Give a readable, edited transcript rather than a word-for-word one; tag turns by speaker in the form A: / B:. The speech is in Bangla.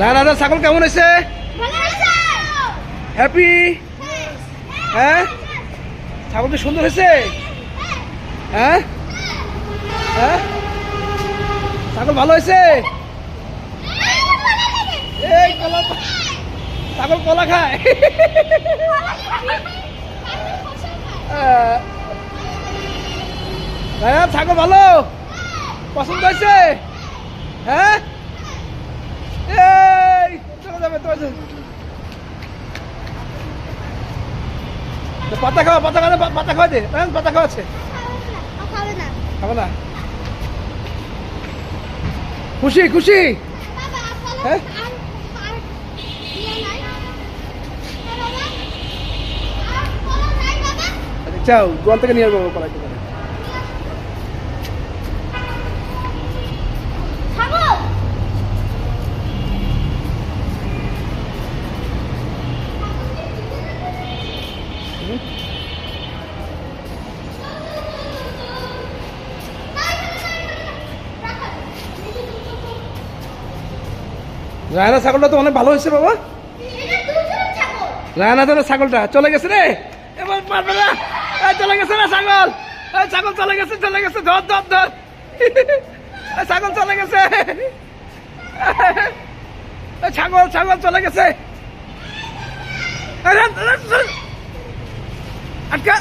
A: রায়হান ছাগল কেমন হয়েছে? হ্যাপি? হ্যাঁ, ছাগল কি সুন্দর হয়েছে? হ্যাঁ হ্যাঁ, ছাগল ভালো হয়েছে? এই কলা, ছাগল কলা খায়। রায়হান ছাগল ভালো পছন্দ হয়েছে? হ্যাঁ, এই চলে যাবে তো। পাতা খাওয়া, পাতা খাওয়া, পাতা খাওয়া দে। পাতা খাওয়াচ্ছে, খাবে না? খুশি খুশি? হ্যাঁ, যাও দোকান থেকে নিয়ে আসবো কলা খেতে। রায়হান ছাগলটা তো অনেক ভালো হয়েছে বাবা। রায়হান ছাগলটা চলে গেছে রে, এবার পারবে না। চলে গেছে না ছাগল, ছাগল চলে গেছে, চলে গেছে। ধর ধর ধর, ছাগল চলে গেছে। ছাগল ছাগল চলে গেছে। আটকা।